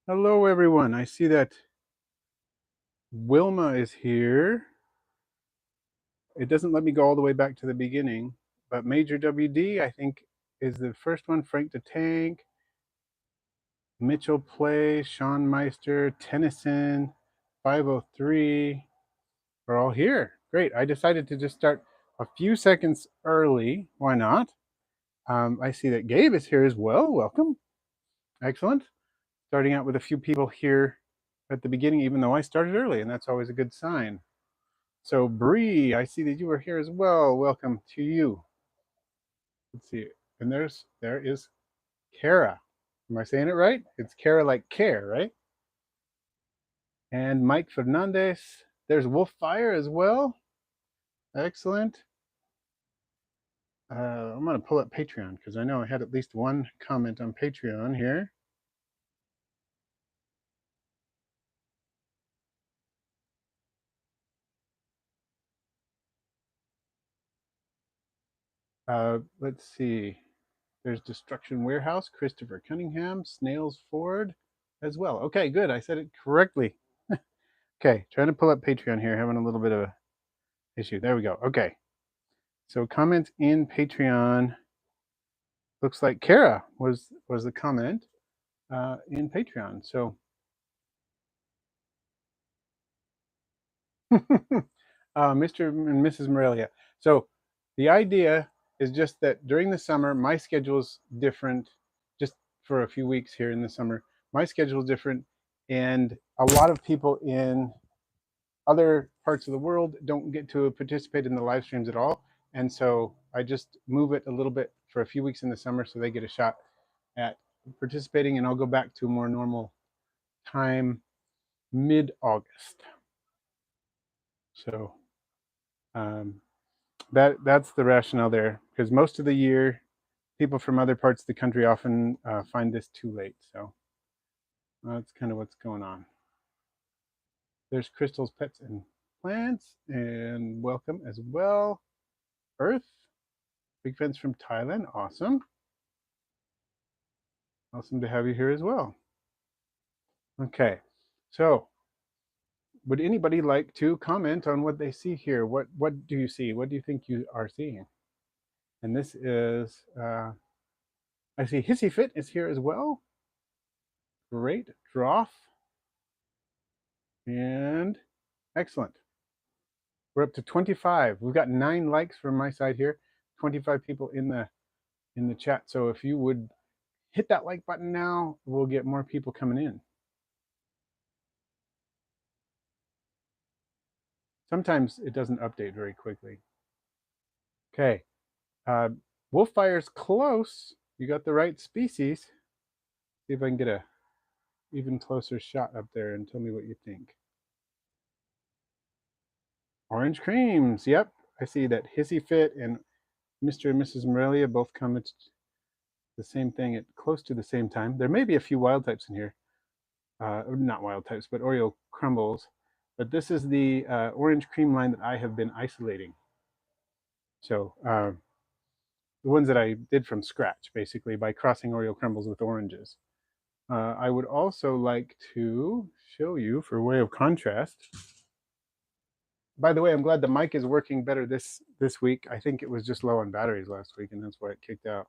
Hello, everyone. I see that Wilma is here. It doesn't let me go all the way back to the beginning, but Major WD, I think, is the first one. Frank the Tank, Mitchell Play, Sean Meister, Tennyson, 503 are all here. Great. I decided to just start a few seconds early. Why not? I see that Gabe is here as well. Welcome. Excellent. Starting out with a few people here at the beginning, even though I started early, and that's always a good sign. So Bree, I see that you are here as well. Welcome to you. Let's see. And there is Kara. Am I saying it right? It's Kara like care, right? And Mike Fernandez. There's Wolffire as well. Excellent. I'm going to pull up Patreon because I know I had at least one comment on Patreon here. Let's see. There's Destruction Warehouse, Christopher Cunningham, Snails Ford as well. Okay, good. I said it correctly. Okay, trying to pull up Patreon here, having a little bit of a issue. There we go. Okay. So comments in Patreon. Looks like Kara was the comment in Patreon. So Mr. and Mrs. Morelia. So the idea is just that during the summer, my schedule is different. Just for a few weeks here in the summer, my schedule is different, and a lot of people in other parts of the world don't get to participate in the live streams at all. And so I just move it a little bit for a few weeks in the summer so they get a shot at participating, and I'll go back to a more normal time mid-August. So um, that's the rationale there, because most of the year people from other parts of the country often find this too late. So that's kind of what's going on. There's Crystal's Pets and Plants, and welcome as well. Earth, big fans from Thailand. Awesome. Awesome to have you here as well. Okay, so would anybody like to comment on what they see here? What do you see? What do you think you are seeing? And this is, I see Hissy Fit is here as well. Great. Droth. And excellent. We're up to 25. We've got 9 likes from my side here. 25 people in the chat. So if you would hit that like button now, we'll get more people coming in. Sometimes it doesn't update very quickly. Okay. Wolffire's close. You got the right species. See if I can get a even closer shot up there and tell me what you think. Orange creams. Yep. I see that Hissy Fit and Mr. and Mrs. Morelia both commented the same thing at close to the same time. There may be a few wild types in here. Not wild types, but Oreo crumbles. But this is the orange cream line that I have been isolating. So the ones that I did from scratch, basically, by crossing Oreo crumbles with oranges. I would also like to show you, for way of contrast. By the way, I'm glad the mic is working better this week. I think it was just low on batteries last week, and that's why it kicked out.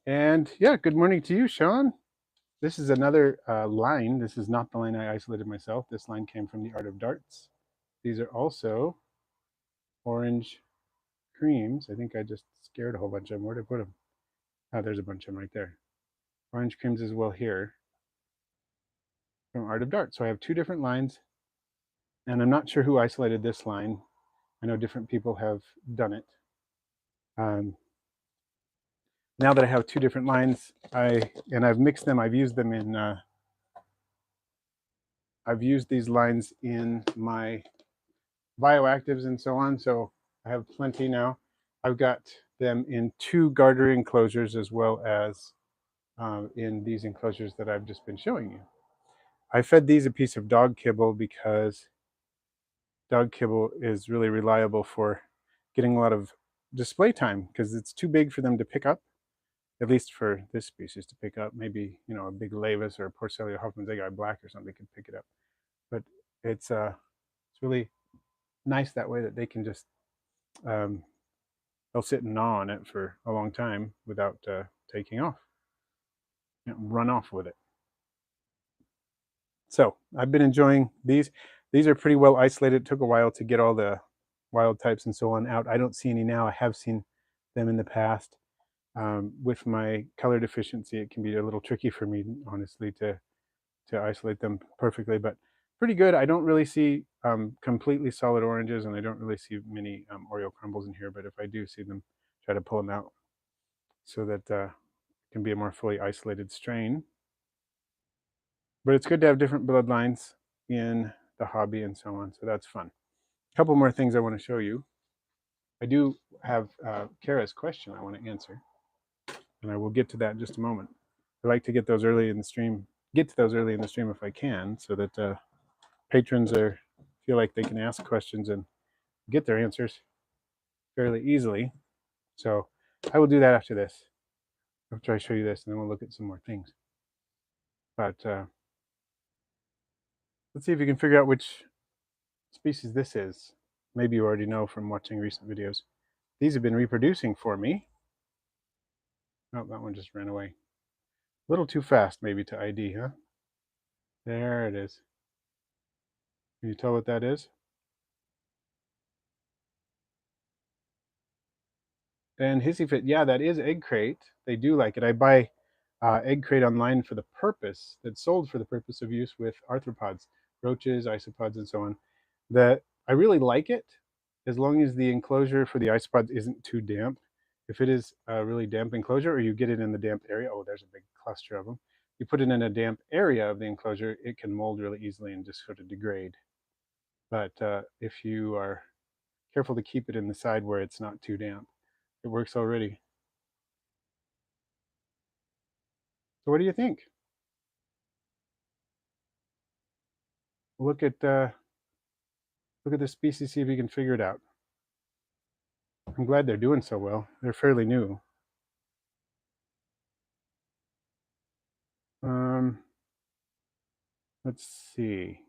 And yeah, good morning to you, Sean. This is another line. This is not the line I isolated myself. This line came from the Art of Darts. These are also orange creams. I think I just scared a whole bunch of them. Where'd I put them? Oh, there's a bunch of them right there. Orange creams as well here from Art of Darts. So I have 2 different lines, and I'm not sure who isolated this line. I know different people have done it. Now that I have 2 different lines, I've mixed them. I've used them in. I've used these lines in my bioactives and so on. So I have plenty now. I've got them in 2 garter enclosures as well as in these enclosures that I've just been showing you. I fed these a piece of dog kibble because dog kibble is really reliable for getting a lot of display time because it's too big for them to pick up, at least for this species to pick up. Maybe, you know, a big Lavis or a Porcelia Hoffman's egg eye black or something could pick it up. But it's really nice that way that they can just they'll sit and gnaw on it for a long time without taking off, you know, run off with it. So I've been enjoying these. These are pretty well isolated. It took a while to get all the wild types and so on out. I don't see any now. I have seen them in the past. With my color deficiency, it can be a little tricky for me, honestly, to isolate them perfectly, but pretty good. I don't really see completely solid oranges, and I don't really see many Oreo crumbles in here, but if I do see them, try to pull them out so that it can be a more fully isolated strain. But it's good to have different bloodlines in the hobby and so on, so that's fun. A couple more things I want to show you. I do have Kara's question I want to answer, and I will get to that in just a moment. I like to get those early in the stream, if I can, so that patrons feel like they can ask questions and get their answers fairly easily. So I will do that after this, after I show you this, and then we'll look at some more things. But let's see if you can figure out which species this is. Maybe you already know from watching recent videos. These have been reproducing for me. Oh, that one just ran away. A little too fast maybe to ID, huh? There it is. Can you tell what that is? And Hissy Fit, yeah, that is Egg Crate. They do like it. I buy Egg Crate online for the purpose, that's sold for the purpose of use with arthropods, roaches, isopods, and so on. That I really like it as long as the enclosure for the isopods isn't too damp. If it is a really damp enclosure, or you get it in the damp area, oh, there's a big cluster of them. You put it in a damp area of the enclosure, it can mold really easily and just sort of degrade. But if you are careful to keep it in the side where it's not too damp, it works already. So what do you think? Look at the species, see if you can figure it out. I'm glad they're doing so well. They're fairly new. Let's see.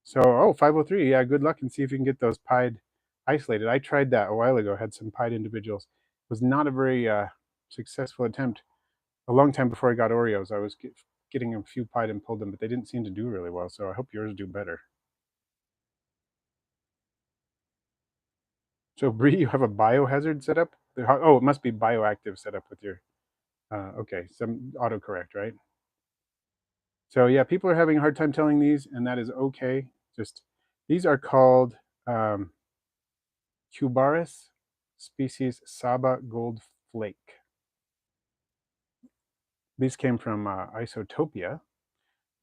So, oh, 503. Yeah, good luck and see if you can get those pied isolated. I tried that a while ago, had some pied individuals. It was not a very successful attempt. A long time before I got Oreos, I was getting a few pied and pulled them, but they didn't seem to do really well. So I hope yours do better. So, Bree, you have a biohazard set up? Oh, it must be bioactive set up with your, okay, some autocorrect, right? So yeah, people are having a hard time telling these, and that is okay. Just, these are called Cubaris species Saba Gold Flake. These came from Isotopia.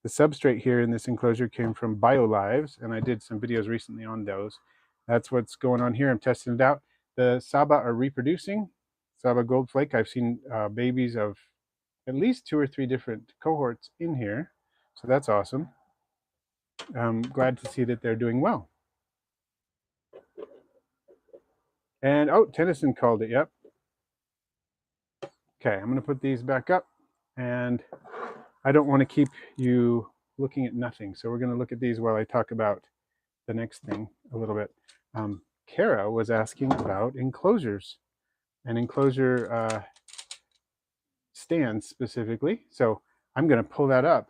The substrate here in this enclosure came from BioLives, and I did some videos recently on those. That's what's going on here. I'm testing it out. The Saba are reproducing. Saba Gold Flake, I've seen babies of at least 2 or 3 different cohorts in here. So that's awesome. I'm glad to see that they're doing well. And oh, Tennyson called it, yep. Okay, I'm gonna put these back up, and I don't want to keep you looking at nothing. So we're gonna look at these while I talk about the next thing a little bit. Kara was asking about enclosures and enclosure stands specifically. So I'm gonna pull that up,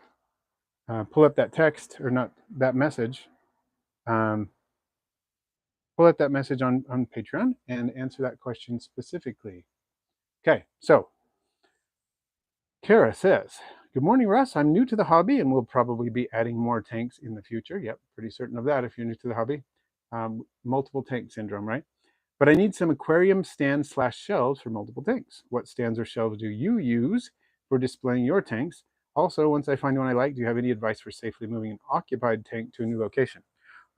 pull up that text, or not that message, pull up that message on Patreon and answer that question specifically. Okay, so Kara says, good morning, Russ. I'm new to the hobby and will probably be adding more tanks in the future. Yep, pretty certain of that if you're new to the hobby. Multiple tank syndrome, right? But I need some aquarium stands / shelves for multiple tanks. What stands or shelves do you use for displaying your tanks? Also, once I find one I like, do you have any advice for safely moving an occupied tank to a new location?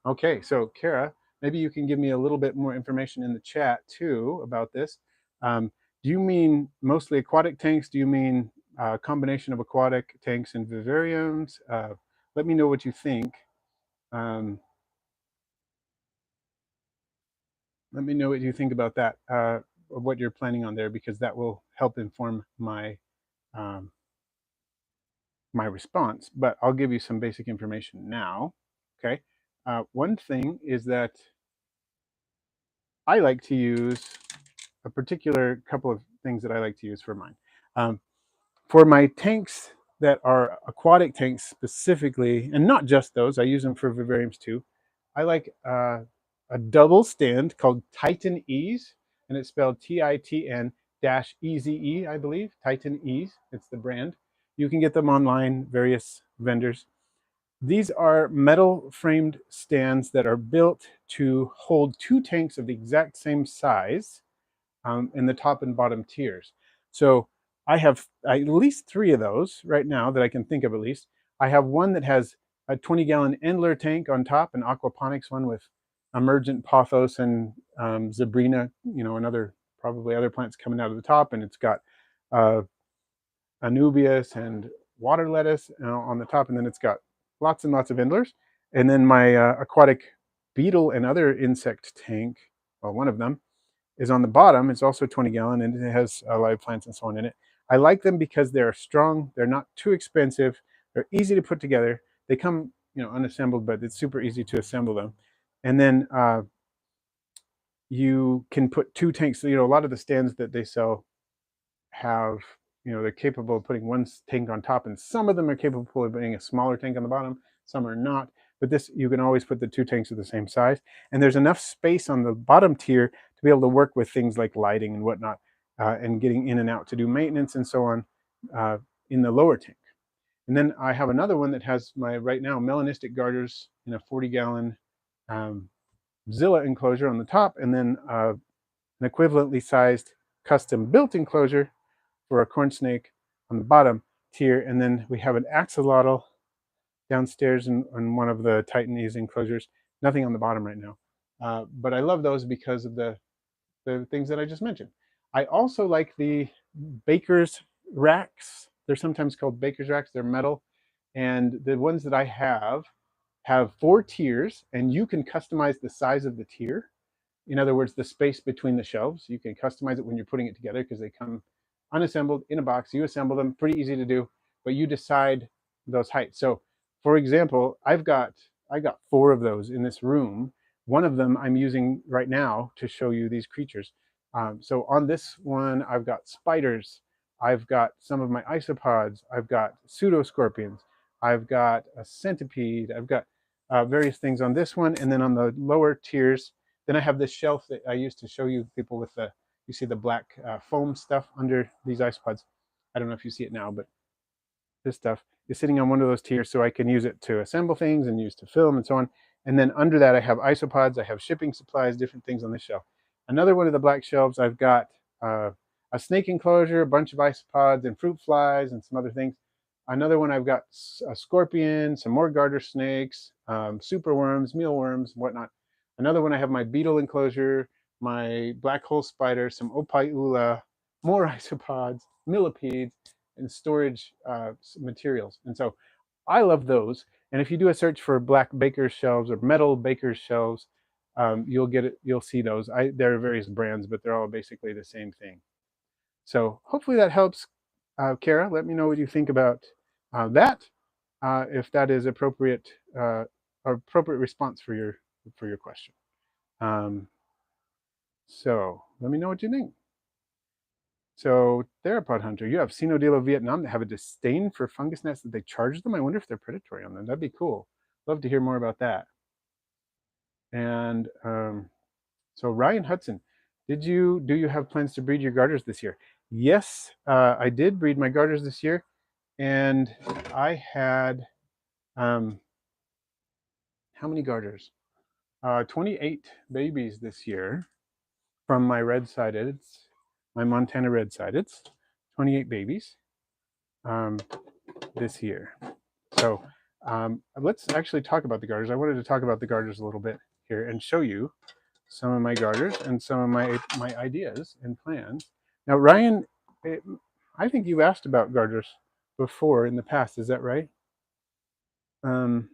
Okay, so Kara, maybe you can give me a little bit more information in the chat too about this. Do you mean mostly aquatic tanks? Do you mean a combination of aquatic tanks and vivariums? Let me know what you think. Let me know what you think about that, or what you're planning on there, because that will help inform my um, my response. But I'll give you some basic information now. Okay. One thing is that I like to use a particular couple of things that I like to use for mine. Um, for my tanks that are aquatic tanks specifically, and not just those, I use them for vivariums too. I like a double stand called Titan Ease, and it's spelled Titn dash EZE, I believe. Titan Ease, it's the brand. You can get them online, various vendors. These are metal framed stands that are built to hold two tanks of the exact same size in the top and bottom tiers. So I have at least three of those right now that I can think of at least. I have one that has a 20-gallon Endler tank on top, an aquaponics one with emergent pothos and zebrina, and other probably other plants coming out of the top, and it's got uh, anubias and water lettuce on the top, and then it's got lots and lots of Endlers. And then my aquatic beetle and other insect tank, well, one of them, is on the bottom. It's also 20-gallon, and it has live plants and so on in it. I like them because they're strong, they're not too expensive, they're easy to put together. They come, unassembled, but it's super easy to assemble them. And then you can put two tanks. So, a lot of the stands that they sell have, they're capable of putting one tank on top, and some of them are capable of putting a smaller tank on the bottom, some are not. But this, you can always put the two tanks of the same size, and there's enough space on the bottom tier to be able to work with things like lighting and whatnot, and getting in and out to do maintenance and so on in the lower tank. And then I have another one that has my, right now, melanistic garters in a 40-gallon Zilla enclosure on the top, and then an equivalently sized custom built enclosure for a corn snake on the bottom tier. And then we have an axolotl downstairs in one of the Titan Ease enclosures. Nothing on the bottom right now. But I love those because of the things that I just mentioned. I also like the baker's racks. They're sometimes called baker's racks. They're metal. And the ones that I have 4 tiers, and you can customize the size of the tier. In other words, the space between the shelves. You can customize it when you're putting it together, because they come unassembled in a box. You assemble them, pretty easy to do, but you decide those heights. So for example, I got 4 of those in this room. One of them I'm using right now to show you these creatures. So on this one, I've got spiders, I've got some of my isopods, I've got pseudoscorpions, I've got a centipede, I've got various things on this one. And then on the lower tiers, then I have this shelf that I used to show you people with the, you see the black foam stuff under these isopods. I don't know if you see it now, but this stuff is sitting on one of those tiers, so I can use it to assemble things and use to film and so on. And then under that, I have isopods, I have shipping supplies, different things on this shelf. Another one of the black shelves, I've got a snake enclosure, a bunch of isopods and fruit flies and some other things. Another one, I've got a scorpion, some more garter snakes, super worms, mealworms, whatnot. Another one, I have my beetle enclosure, my black hole spider, some ophiula, more isopods, millipedes, and storage materials. And so I love those. And if you do a search for black baker's shelves or metal baker's shelves, you'll get it. You'll see those. There are various brands, but they're all basically the same thing. So hopefully that helps, Kara. Let me know what you think about that. If that is appropriate response for your question. So let me know what you think. So theropod hunter, you have Sinodilo Vietnam that have a disdain for fungus gnats that they charge them. I wonder if they're predatory on them. That'd be cool. Love to hear more about that. And so Ryan Hudson, do you have plans to breed your garters this year? Yes, I did breed my garters this year, and I had how many garters? 28 babies this year from my red-sided, my Montana red-sided. 28 babies this year. So let's actually talk about the garters. I wanted to talk about the garters a little bit here and show you some of my garters and some of my ideas and plans. Now, Ryan, I think you've asked about garters before in the past. Is that right? Okay,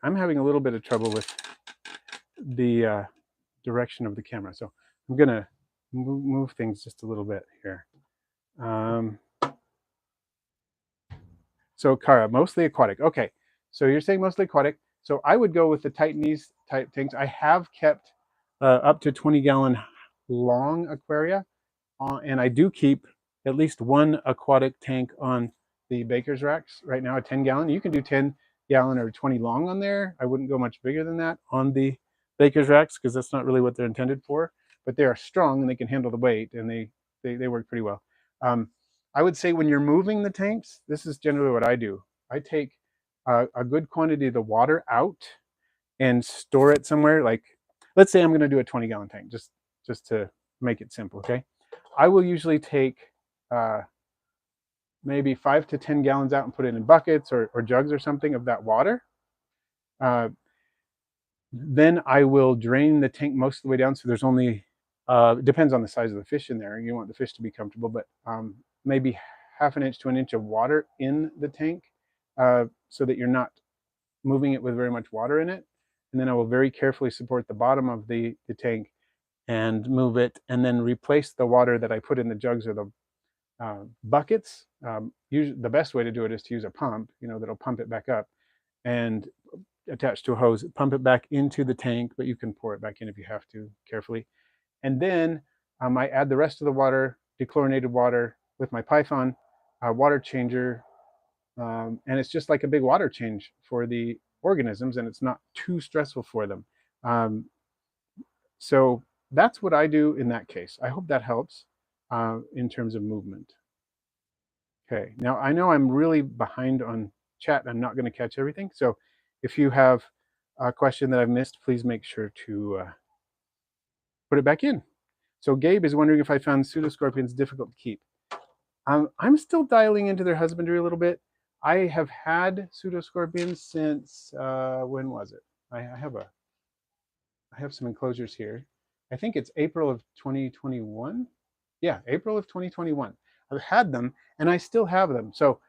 I'm having a little bit of trouble with the direction of the camera. So I'm gonna move things just a little bit here. So Kara, mostly aquatic. Okay, so you're saying mostly aquatic. So I would go with the Titanese type tanks. I have kept up to 20-gallon long aquaria, and I do keep at least one aquatic tank on the baker's racks right now, a 10-gallon. You can do 10-gallon or 20 long on there. I wouldn't go much bigger than that on the baker's racks because that's not really what they're intended for. But they are strong and they can handle the weight, and they work pretty well. I would say when you're moving the tanks, this is generally what I do. I take a good quantity of the water out and store it somewhere. Like, let's say I'm going to do a 20-gallon tank, just to make it simple. Okay, I will usually take maybe 5 to 10 gallons out and put it in buckets or jugs or something of that water. Then I will drain the tank most of the way down, so there's only it depends on the size of the fish in there. You want the fish to be comfortable, but maybe half an inch to an inch of water in the tank, so that you're not moving it with very much water in it. And then I will very carefully support the bottom of the tank and move it, and then replace the water that I put in the jugs or the buckets. Usually the best way to do it is to use a pump, that'll pump it back up and attached to a hose, pump it back into the tank, but you can pour it back in if you have to, carefully. And then I add the rest of the water, dechlorinated water, with my Python water changer. And it's just like a big water change for the organisms, and it's not too stressful for them. So that's what I do in that case. I hope that helps in terms of movement. Okay, now I know I'm really behind on chat. I'm not going to catch everything. So if you have a question that I've missed, please make sure to put it back in. So Gabe is wondering if I found pseudoscorpions difficult to keep. I'm still dialing into their husbandry a little bit. I have had pseudoscorpions since, when was it? I have some enclosures here. I think it's April of 2021. Yeah, April of 2021. I've had them and I still have them. So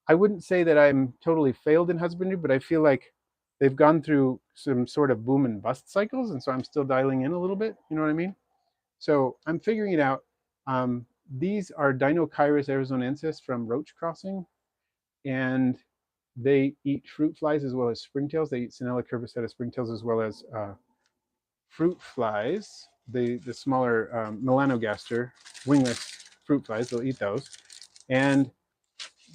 I wouldn't say that I'm totally failed in husbandry, but I feel like they've gone through some sort of boom and bust cycles, and so I'm still dialing in a little bit. You know what I mean? So I'm figuring it out. These are Dinocyrus arizonensis from roach crossing, and they eat fruit flies as well as springtails. They eat Sinella curviceta springtails as well as fruit flies, the smaller melanogaster wingless fruit flies. They'll eat those, and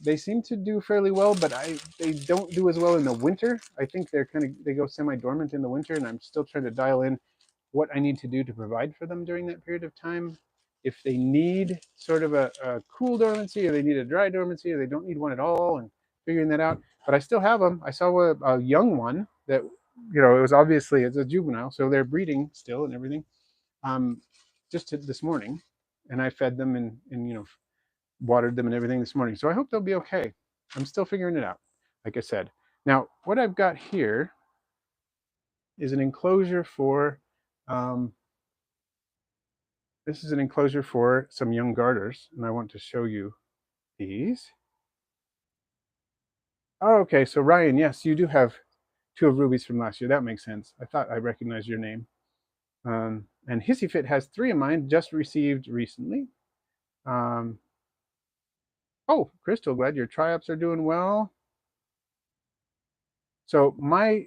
they seem to do fairly well, but they don't do as well in the winter. I think they go semi-dormant in the winter, and I'm still trying to dial in what I need to do to provide for them during that period of time. If they need sort of a cool dormancy, or they need a dry dormancy, or they don't need one at all, and figuring that out. But I still have them. I saw a young one that, it was obviously, it's a juvenile, so they're breeding still and everything. Just this morning, and I fed them and watered them and everything this morning. So I hope they'll be okay. I'm still figuring it out, like I said. Now, what I've got here is an enclosure for, this is an enclosure for some young garters, and I want to show you these. Oh, okay, so Ryan, yes, you do have 2 of Ruby's from last year. That makes sense. I thought I recognized your name. And Hissy Fit has 3 of mine, just received recently. Oh, Crystal, glad your tri-ups are doing well. So my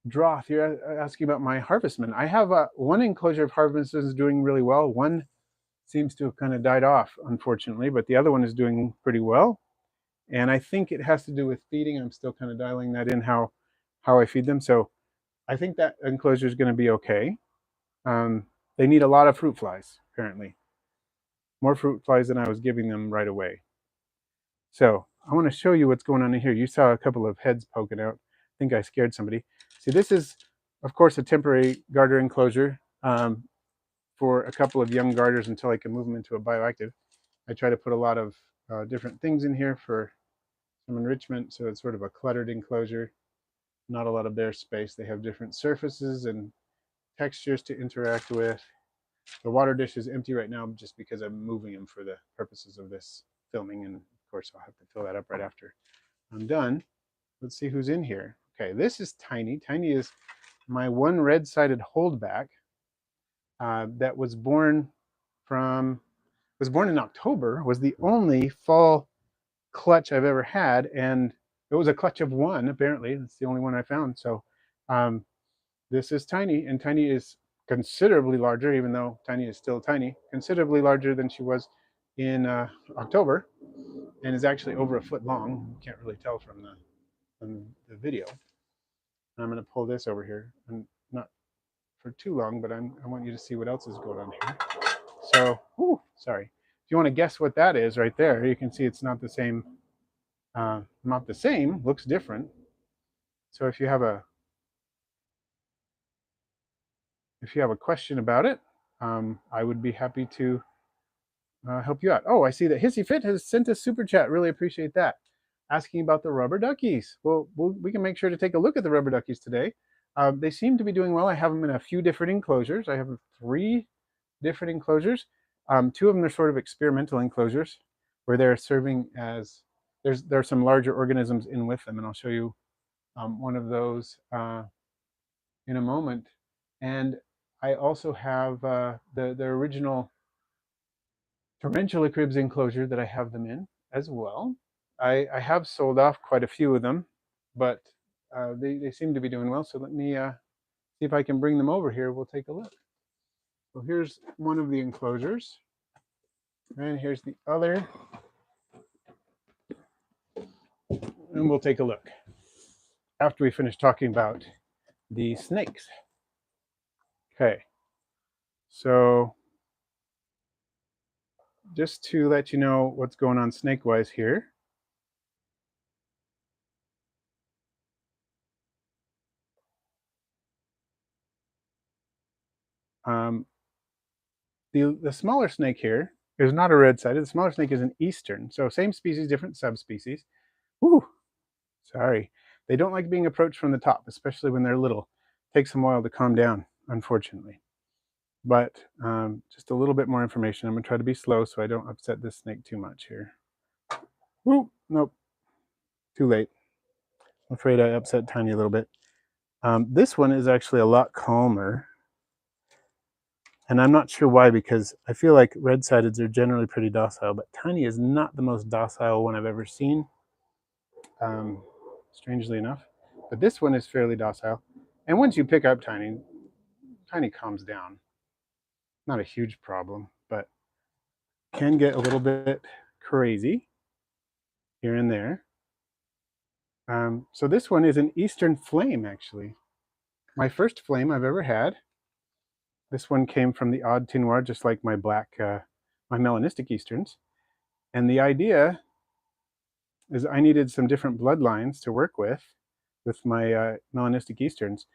Droth, you're asking about my harvestman. I have one enclosure of harvestman is doing really well. One seems to have kind of died off, unfortunately, but the other one is doing pretty well. And I think it has to do with feeding. I'm still kind of dialing that in, how I feed them. So I think that enclosure is going to be okay. They need a lot of fruit flies, apparently. More fruit flies than I was giving them right away. So I want to show you what's going on in here. You saw a couple of heads poking out. I think I scared somebody. See, this is, of course, a temporary garter enclosure for a couple of young garters until I can move them into a bioactive. I try to put a lot of different things in here for some enrichment, so it's sort of a cluttered enclosure. Not a lot of their space. They have different surfaces and textures to interact with. The water dish is empty right now just because I'm moving them for the purposes of this filming, and of course I'll have to fill that up right after I'm done. Let's see who's in here. Okay, this is Tiny. Tiny is my one red-sided holdback that was born in October, was the only fall clutch I've ever had, and it was a clutch of one, apparently. It's the only one I found. So this is Tiny, and Tiny is considerably larger, even though Tiny is still tiny, considerably larger than she was in October, and is actually over a foot long. You can't really tell from the video. I'm going to pull this over here, and not for too long, but I want you to see what else is going on here. So, sorry. If you want to guess what that is right there, you can see it's not the same. Not the same, looks different. So if you have a question about it, I would be happy to help you out. Oh, I see that Hissy Fit has sent a super chat. Really appreciate that. Asking about the rubber duckies. Well, we can make sure to take a look at the rubber duckies today. They seem to be doing well. I have them in a few different enclosures. I have 3 different enclosures. 2 of them are sort of experimental enclosures where they're serving as, there are some larger organisms in with them, and I'll show you one of those in a moment. And I also have the original tarantula cribs enclosure that I have them in as well. I have sold off quite a few of them, but they seem to be doing well. So let me see if I can bring them over here. We'll take a look. So here's one of the enclosures, and here's the other, and we'll take a look after we finish talking about the snakes. Okay, so just to let you know what's going on snake-wise here. The smaller snake here is not a red-sided. The smaller snake is an eastern. So same species, different subspecies. Ooh, sorry. They don't like being approached from the top, especially when they're little. It takes them a while to calm down, unfortunately. But just a little bit more information. I'm going to try to be slow so I don't upset this snake too much here. Ooh, nope. Too late. I'm afraid I upset Tiny a little bit. This one is actually a lot calmer. And I'm not sure why, because I feel like red-sideds are generally pretty docile, but Tiny is not the most docile one I've ever seen, strangely enough. But this one is fairly docile. And once you pick up Tiny, Tiny calms down. Not a huge problem, but can get a little bit crazy here and there. So this one is an Eastern Flame, actually. My first flame I've ever had. This one came from the Odd Tinoir, just like my black, my melanistic Easterns. And the idea is I needed some different bloodlines to work with my melanistic Easterns,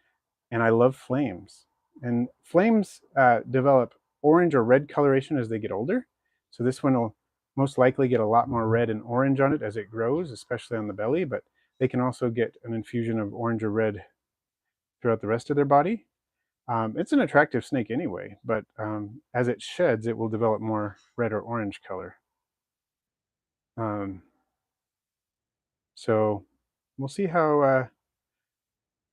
and I love flames. And flames develop orange or red coloration as they get older. So this one will most likely get a lot more red and orange on it as it grows, especially on the belly, but they can also get an infusion of orange or red throughout the rest of their body. It's an attractive snake anyway, but as it sheds, it will develop more red or orange color. So we'll see how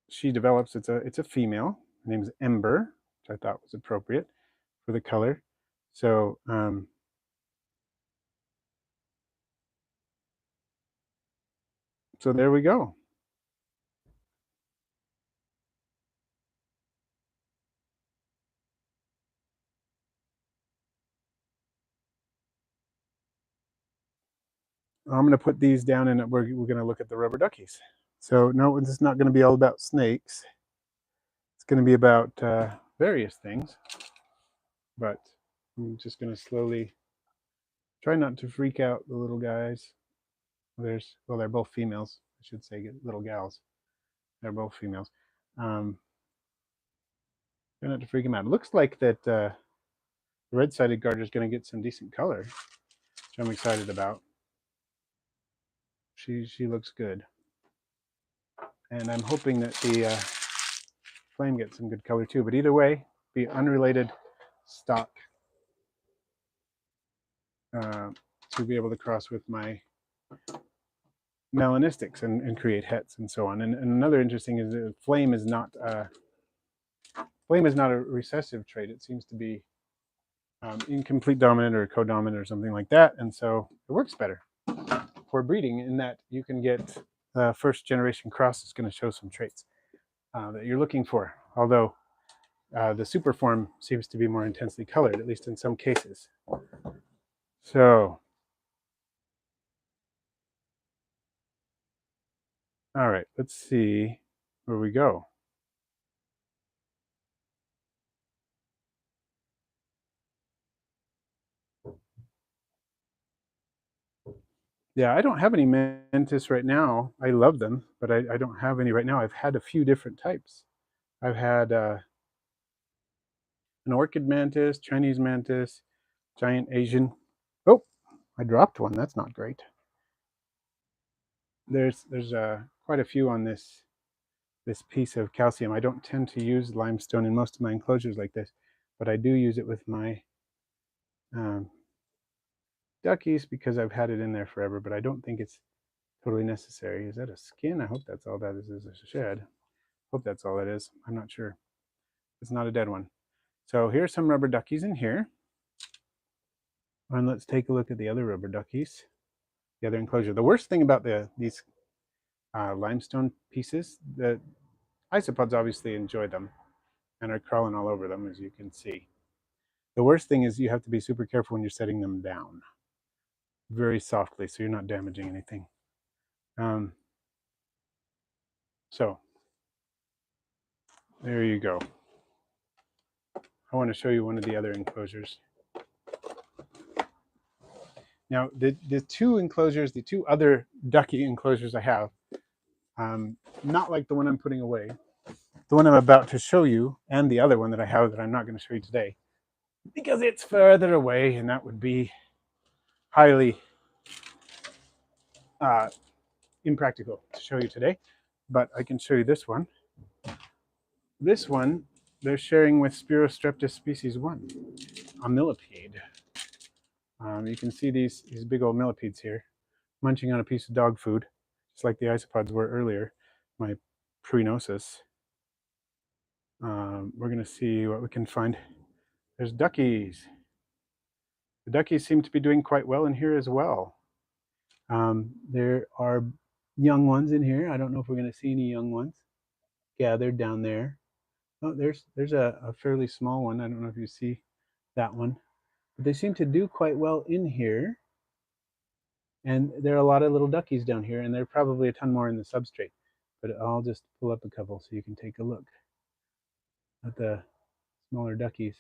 she develops. It's a female. Her name's Ember, which I thought was appropriate for the color. So so there we go. I'm going to put these down, and we're going to look at the rubber duckies. So no, this is not going to be all about snakes. It's going to be about various things, but I'm just going to slowly try not to freak out the little guys. They're both females, I should say, little gals. They're both females. Try not to freak them out. It looks like that the red-sided garter is going to get some decent color, which I'm excited about. She looks good, and I'm hoping that the flame gets some good color too. But either way, be unrelated stock to be able to cross with my melanistics and create hets and so on. And another interesting is that flame is not a recessive trait. It seems to be incomplete dominant or codominant or something like that, and so it works better for breeding in that you can get first generation cross is going to show some traits that you're looking for. Although the super form seems to be more intensely colored, at least in some cases. So, all right, let's see where we go. Yeah, I don't have any mantis right now. I love them, but I don't have any right now. I've had a few different types. I've had an orchid mantis, Chinese mantis, giant Asian. Oh, I dropped one. That's not great. There's quite a few on this piece of calcium. I don't tend to use limestone in most of my enclosures like this, but I do use it with my duckies because I've had it in there forever, but I don't think it's totally necessary. Is that a skin? I hope that's all that is a shed. Hope that's all that is. I'm not sure. It's not a dead one. So here's some rubber duckies in here. And let's take a look at the other rubber duckies, the other enclosure. The worst thing about these limestone pieces, the isopods obviously enjoy them and are crawling all over them, as you can see. The worst thing is you have to be super careful when you're setting them down very softly so you're not damaging anything. So there you go. I want to show you one of the other enclosures. Now, the two enclosures, the two other ducky enclosures I have, not like the one I'm putting away, the one I'm about to show you, and the other one that I have that I'm not going to show you today, because it's further away, and that would be highly impractical to show you today. But I can show you this one. This one, they're sharing with Spirostreptus species 1, a millipede. You can see these big old millipedes here, munching on a piece of dog food, just like the isopods were earlier, my Prenosis. We're going to see what we can find. There's duckies. The duckies seem to be doing quite well in here as well. There are young ones in here. I don't know if we're going to see any young ones gathered down there. Oh, there's a fairly small one. I don't know if you see that one. But they seem to do quite well in here. And there are a lot of little duckies down here, and there are probably a ton more in the substrate. But I'll just pull up a couple so you can take a look at the smaller duckies.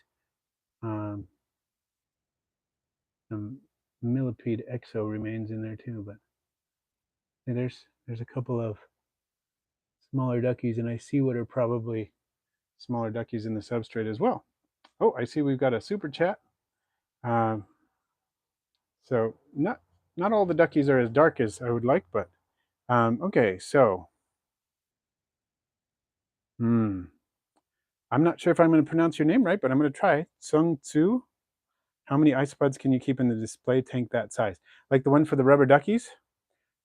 Some millipede exo remains in there too, but there's a couple of smaller duckies, and I see what are probably smaller duckies in the substrate as well. Oh, I see we've got a super chat. So not all the duckies are as dark as I would like, but okay, so I'm not sure if I'm going to pronounce your name right, but I'm going to try. Sung Tzu. How many isopods can you keep in the display tank that size? Like the one for the rubber duckies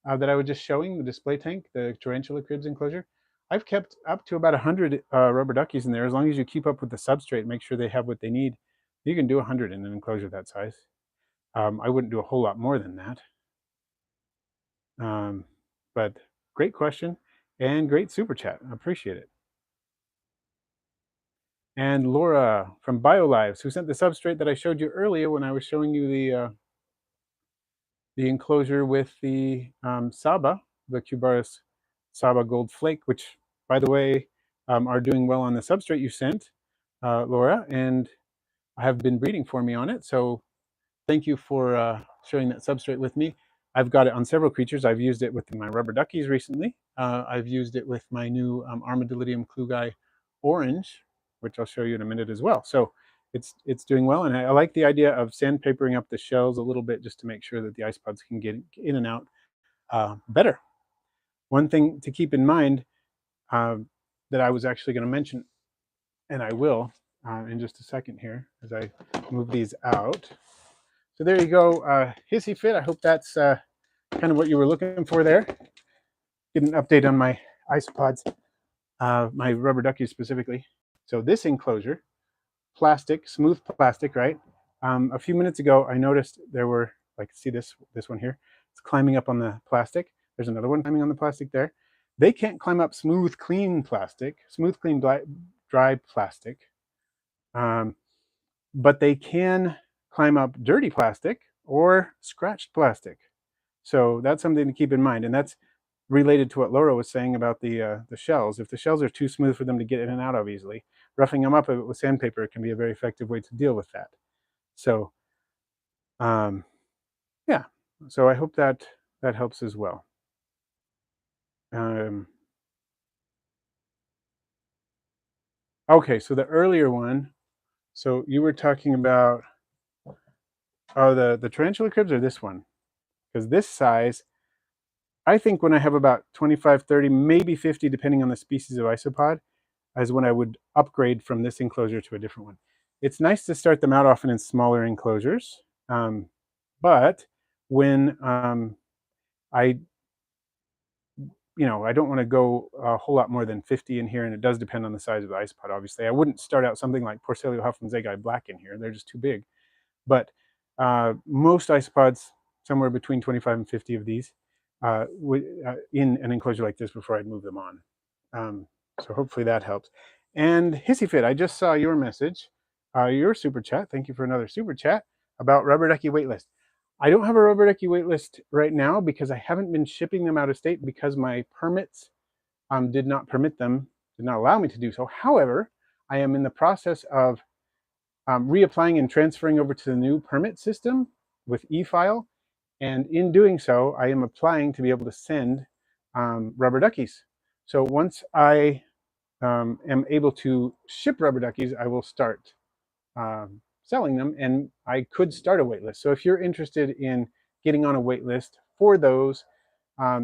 that I was just showing, the display tank, the tarantula cribs enclosure. I've kept up to about 100 rubber duckies in there. As long as you keep up with the substrate, make sure they have what they need, you can do 100 in an enclosure that size. I wouldn't do a whole lot more than that. But great question and great super chat. I appreciate it. And Laura from BioLives, who sent the substrate that I showed you earlier when I was showing you the enclosure with the Saba, the Cubaris Saba Gold Flake, which, by the way, are doing well on the substrate you sent, Laura, and have been breeding for me on it. So thank you for sharing that substrate with me. I've got it on several creatures. I've used it with my rubber duckies recently. I've used it with my new Armadillidium klugi orange, which I'll show you in a minute as well. So it's doing well, and I like the idea of sandpapering up the shells a little bit just to make sure that the isopods can get in and out better. One thing to keep in mind that I was actually going to mention, and I will in just a second here as I move these out. So there you go, Hissy Fit. I hope that's kind of what you were looking for there. get an update on my isopods, my rubber duckies specifically. So this enclosure, plastic, smooth plastic, right? A few minutes ago, I noticed there were, like, see this one here? It's climbing up on the plastic. There's another one climbing on the plastic there. They can't climb up smooth, clean plastic, smooth, clean, dry plastic, but they can climb up dirty plastic or scratched plastic. So that's something to keep in mind, and that's related to what Laura was saying about the shells. If the shells are too smooth for them to get in and out of easily, roughing them up with sandpaper can be a very effective way to deal with that. So, yeah. So I hope that helps as well. Okay, so the earlier one. So you were talking about the tarantula cribs, or this one? Because this size, I think when I have about 25, 30, maybe 50, depending on the species of isopod, is when I would upgrade from this enclosure to a different one. It's nice to start them out often in smaller enclosures, but when I don't want to go a whole lot more than 50 in here, and it does depend on the size of the isopod, obviously. I wouldn't start out something like Porcelio huffmannseggi black in here. They're just too big. But most isopods, somewhere between 25 and 50 of these, in an enclosure like this before I'd move them on. So hopefully that helps. And Hissyfit, I just saw your message, your super chat. Thank you for another super chat about rubber ducky waitlist. I don't have a rubber ducky waitlist right now because I haven't been shipping them out of state because my permits did not allow me to do so. However, I am in the process of reapplying and transferring over to the new permit system with e-file. And in doing so, I am applying to be able to send rubber duckies. So once I am able to ship rubber duckies, I will start selling them, and I could start a wait list. So if you're interested in getting on a wait list for those,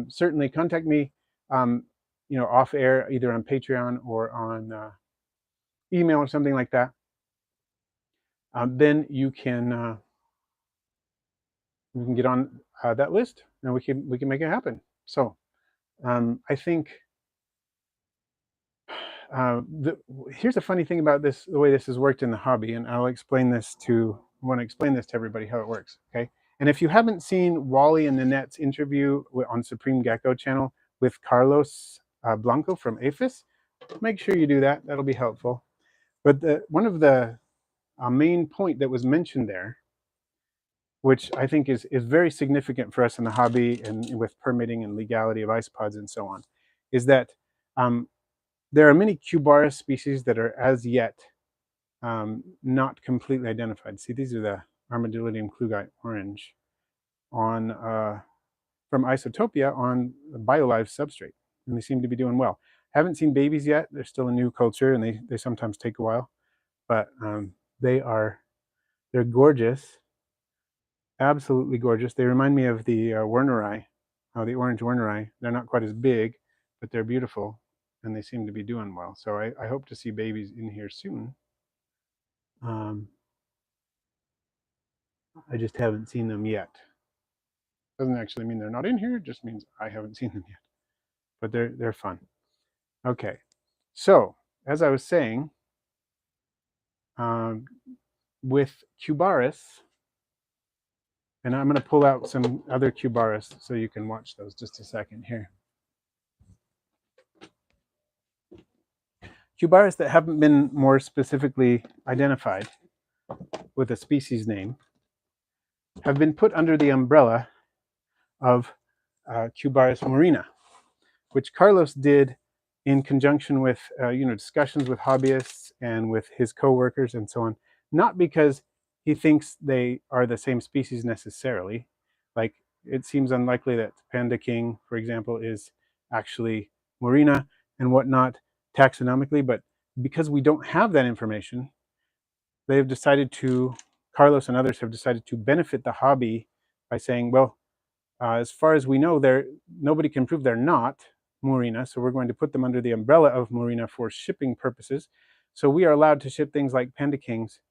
certainly contact me, off air, either on Patreon or on email or something like that. Then you can get on that list, and we can make it happen. So I think here's a funny thing about this, the way this has worked in the hobby, and I want to explain this to everybody how it works. Okay, and if you haven't seen Wally and Nanette's interview on Supreme Gecko channel with Carlos Blanco from APHIS, make sure you do that. That'll be helpful. But one of the main point that was mentioned there, which I think is very significant for us in the hobby and with permitting and legality of isopods and so on, is that there are many Cubaris species that are as yet not completely identified. See, these are the Armadillidium klugii orange on from Isotopia on the BioLive substrate, and they seem to be doing well. Haven't seen babies yet. They're still a new culture, and they sometimes take a while, but they're gorgeous. Absolutely gorgeous. They remind me of the Werneri, the orange Werneri. They're not quite as big, but they're beautiful, and they seem to be doing well. So I hope to see babies in here soon. I just haven't seen them yet. Doesn't actually mean they're not in here. It just means I haven't seen them yet. But they're fun. Okay, so as I was saying, with Cubaris, and I'm going to pull out some other Cubaris so you can watch those just a second here. Cubaris that haven't been more specifically identified with a species name have been put under the umbrella of Cubaris Marina, which Carlos did in conjunction with discussions with hobbyists and with his co-workers and so on, not because he thinks they are the same species necessarily. Like, it seems unlikely that Panda King, for example, is actually Marina and whatnot taxonomically, but because we don't have that information, they have decided to, Carlos and others have decided to benefit the hobby by saying, well, as far as we know, nobody can prove they're not Marina, so we're going to put them under the umbrella of Marina for shipping purposes. So we are allowed to ship things like Panda Kings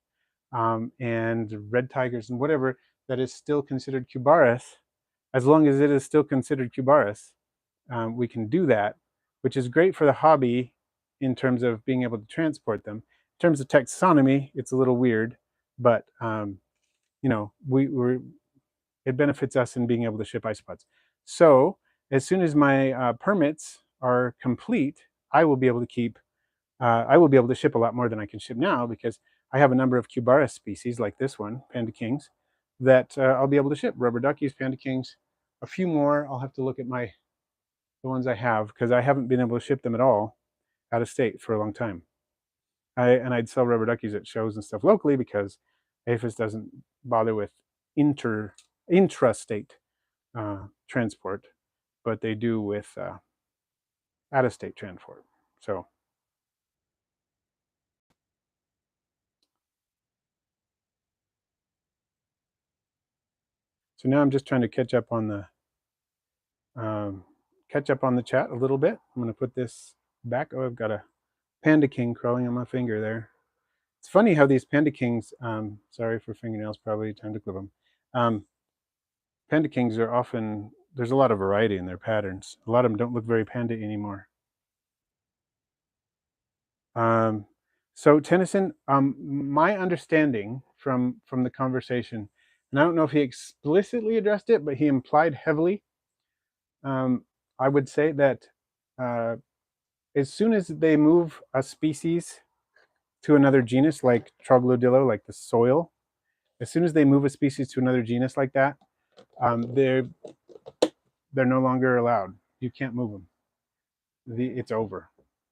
and red tigers and whatever that is still considered Cubaris, as long as it is still considered Cubaris. we can do that, which is great for the hobby in terms of being able to transport them. In terms of taxonomy, it's a little weird, but you know, it benefits us in being able to ship isopods. So as soon as my permits are complete, I will be able to keep. I will be able to ship a lot more than I can ship now because I have a number of Cubaris species like this one, panda kings, that I'll be able to ship. Rubber duckies, panda kings, a few more. I'll have to look at the ones I have because I haven't been able to ship them at all out of state for a long time. I'd sell rubber duckies at shows and stuff locally because APHIS doesn't bother with intrastate transport, but they do with out-of-state transport. So now I'm just trying to catch up on the chat a little bit. I'm going to put this back. Oh, I've got a panda king crawling on my finger there. It's funny how these panda kings, sorry for fingernails, probably time to clip them. Panda kings are often, there's a lot of variety in their patterns. A lot of them don't look very panda anymore. So Tennyson, my understanding from the conversation, and I don't know if he explicitly addressed it, but he implied heavily. I would say that as soon as they move a species to another genus, like Troglodilo, like the soil, as soon as they move a species to another genus like that, they're no longer allowed. You can't move them. It's over.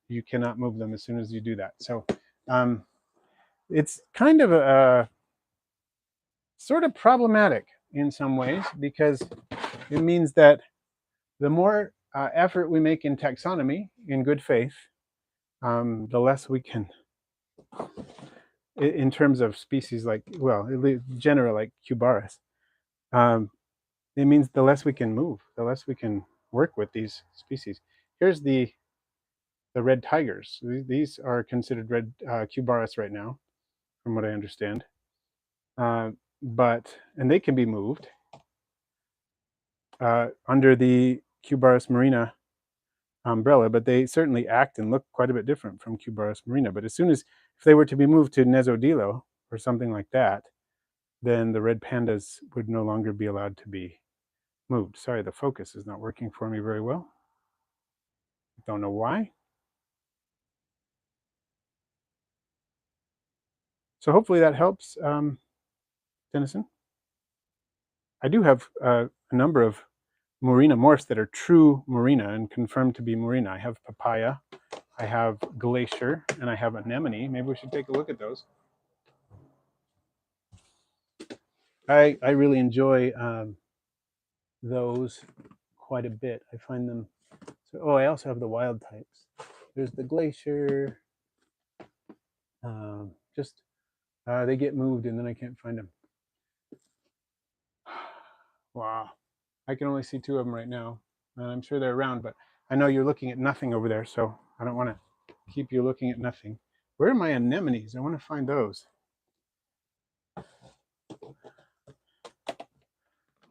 You cannot move them as soon as you do that. So it's kind of a sort of problematic in some ways because it means that the more effort we make in taxonomy in good faith, the less we can, in terms of species like, well, genera like Cubaris, it means the less we can move, the less we can work with these species. Here's the red tigers. These are considered red Cubaris right now, from what I understand. And they can be moved under the Cubaris Marina umbrella, but they certainly act and look quite a bit different from Cubaris Marina. But as soon as, if they were to be moved to Nezodilo or something like that, then the red pandas would no longer be allowed to be moved. Sorry, the focus is not working for me very well. Don't know why. So hopefully that helps, Denison. I do have a number of Marina morphs that are true Marina and confirmed to be Marina. I have papaya, I have glacier, and I have anemone. Maybe we should take a look at those. I really enjoy those quite a bit. I find them. So, oh, I also have the wild types. There's the glacier. They get moved and then I can't find them. Wow, I can only see two of them right now, and I'm sure they're around. But I know you're looking at nothing over there, so I don't want to keep you looking at nothing. Where are my anemones? I want to find those.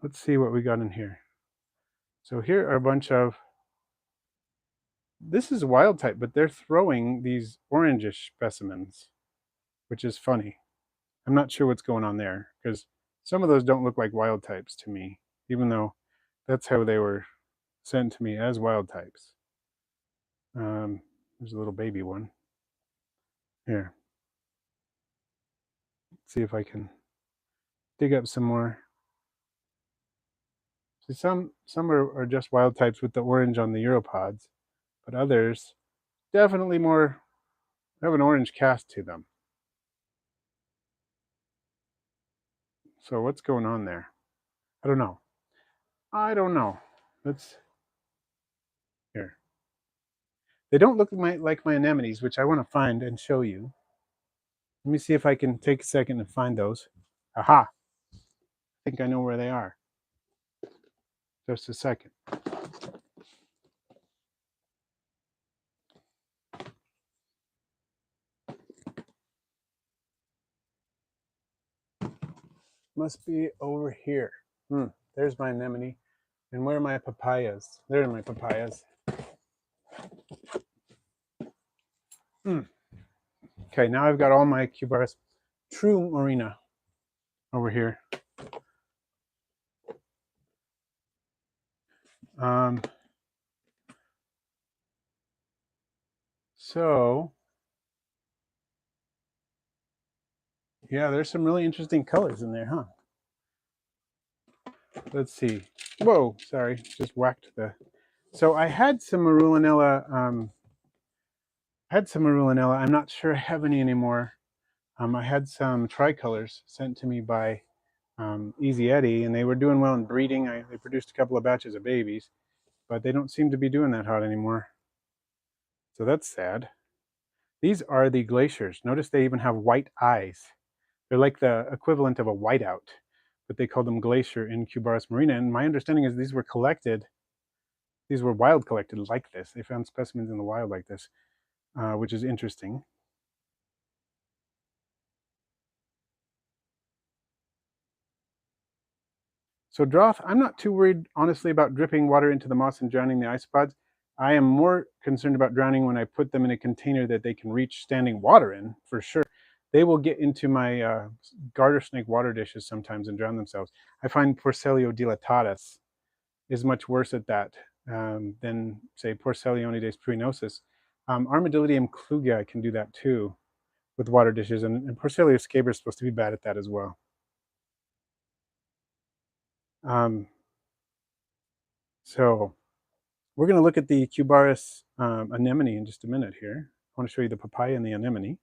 Let's see what we got in here. So here are a bunch of, this is wild type, but they're throwing these orangish specimens, which is funny. I'm not sure what's going on there because some of those don't look like wild types to me, even though that's how they were sent to me as wild types. There's a little baby one. Here. Let's see if I can dig up some more. See, some are just wild types with the orange on the Europods, but others definitely more have an orange cast to them. So what's going on there? I don't know. Let's, here. They don't look like my anemones, which I want to find and show you. Let me see if I can take a second and find those. Aha! I think I know where they are. Just a second. Must be over here. There's my anemone. And where are my papayas? There are my papayas. Okay, now I've got all my Cubaris True Marina over here. So, yeah, there's some really interesting colors in there, huh? Let's see. Whoa, sorry, just whacked the. So I had some Marulinella. I'm not sure I have any anymore. I had some tricolors sent to me by Easy Eddie, and they were doing well in breeding. They produced a couple of batches of babies, but they don't seem to be doing that hot anymore. So that's sad. These are the glaciers. Notice they even have white eyes. They're like the equivalent of a whiteout, but they call them glacier in Cubaris Marina. And my understanding is these were collected, these were wild collected like this. They found specimens in the wild like this, which is interesting. So Droth, I'm not too worried, honestly, about dripping water into the moss and drowning the isopods. I am more concerned about drowning when I put them in a container that they can reach standing water in, for sure. They will get into my garter snake water dishes sometimes and drown themselves. I find Porcellio dilatatus is much worse at that than, say, Porcellionides pruinosus. Armadillidium klugia can do that too with water dishes, and Porcellio scabra is supposed to be bad at that as well. So we're going to look at the Cubaris anemone in just a minute here. I want to show you the papaya and the anemone.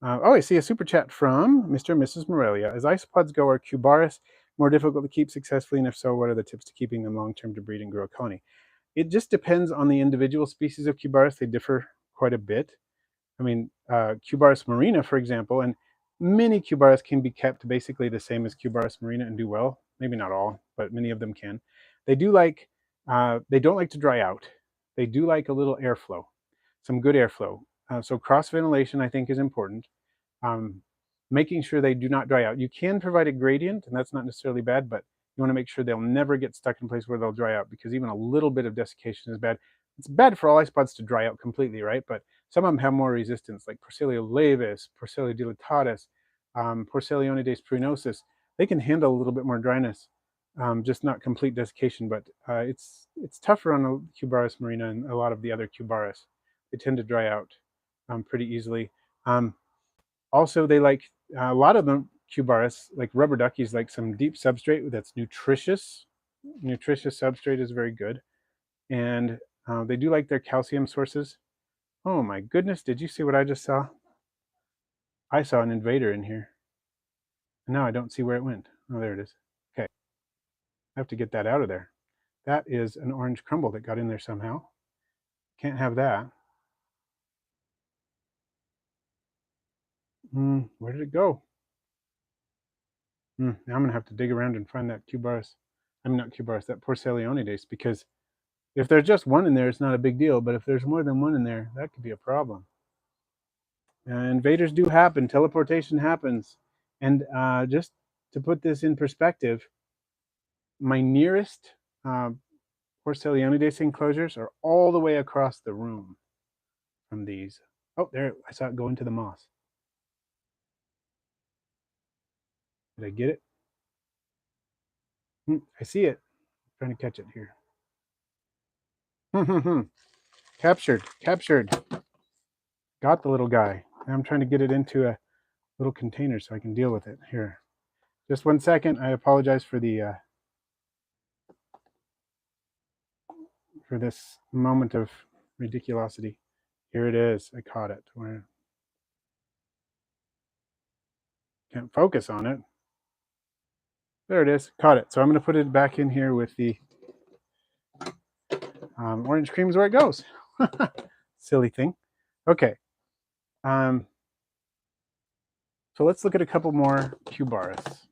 I see a super chat from Mr. and Mrs. Morelia. As isopods go, are Cubaris more difficult to keep successfully? And if so, what are the tips to keeping them long-term to breed and grow a colony? It just depends on the individual species of Cubaris. They differ quite a bit. I mean, Cubaris Marina, for example, and many Cubaris can be kept basically the same as Cubaris Marina and do well. Maybe not all, but many of them can. They don't like to dry out. They do like a little airflow, some good airflow. So cross ventilation, I think, is important. Making sure they do not dry out. You can provide a gradient, and that's not necessarily bad, but you want to make sure they'll never get stuck in a place where they'll dry out, because even a little bit of desiccation is bad. It's bad for all isopods to dry out completely, right? But some of them have more resistance, like Porcellio laevis, Porcellio dilatatus, Porcellionides pruinosus. They can handle a little bit more dryness, just not complete desiccation. But it's tougher on the Cubaris marina and a lot of the other Cubaris. They tend to dry out pretty easily. Also, they like a lot of them Cubaris, like rubber duckies, like some deep substrate that's nutritious. Nutritious substrate is very good, and they do like their calcium sources. Oh my goodness, did you see what I just saw? I saw an invader in here. And now I don't see where it went. Oh, there it is. Okay. I have to get that out of there. That is an orange crumble that got in there somehow. Can't have that. Where did it go? Now I'm going to have to dig around and find that Cubaris. I mean, not Cubaris, that Porcellionides, because if there's just one in there, it's not a big deal. But if there's more than one in there, that could be a problem. Invaders do happen. Teleportation happens. And just to put this in perspective, my nearest Porcellionides enclosures are all the way across the room from these. Oh, there, I saw it go into the moss. Did I get it? I see it. I'm trying to catch it here. Captured. Got the little guy. Now I'm trying to get it into a little container so I can deal with it. Here. Just 1 second. I apologize for the for this moment of ridiculosity. Here it is. I caught it. Can't focus on it. There it is. Caught it. So I'm going to put it back in here with the orange cream is where it goes. Silly thing. Okay. So let's look at a couple more Cubaris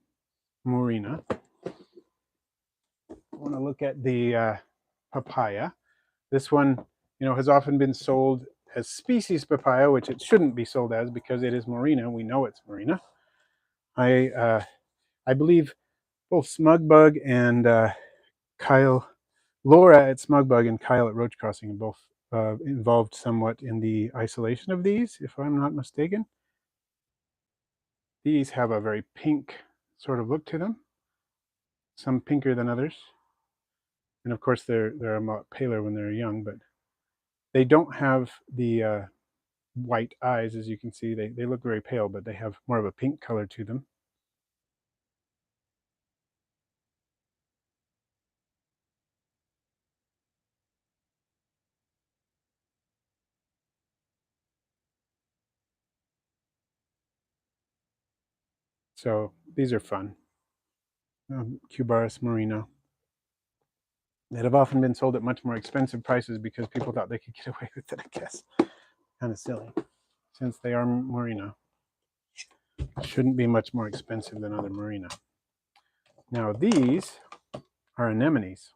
Marina. I want to look at the papaya. This one, has often been sold as species papaya, which it shouldn't be sold as because it is Marina. We know it's Marina. I believe both Smugbug and Laura at Smugbug and Kyle at Roach Crossing, both involved somewhat in the isolation of these, if I'm not mistaken. These have a very pink sort of look to them, some pinker than others. And of course, they're a lot paler when they're young, but they don't have the white eyes, as you can see. They look very pale, but they have more of a pink color to them. So these are fun. Cubaris Marina, that have often been sold at much more expensive prices because people thought they could get away with it, I guess. Kind of silly, since they are Marina. Shouldn't be much more expensive than other Marina. Now these are anemones.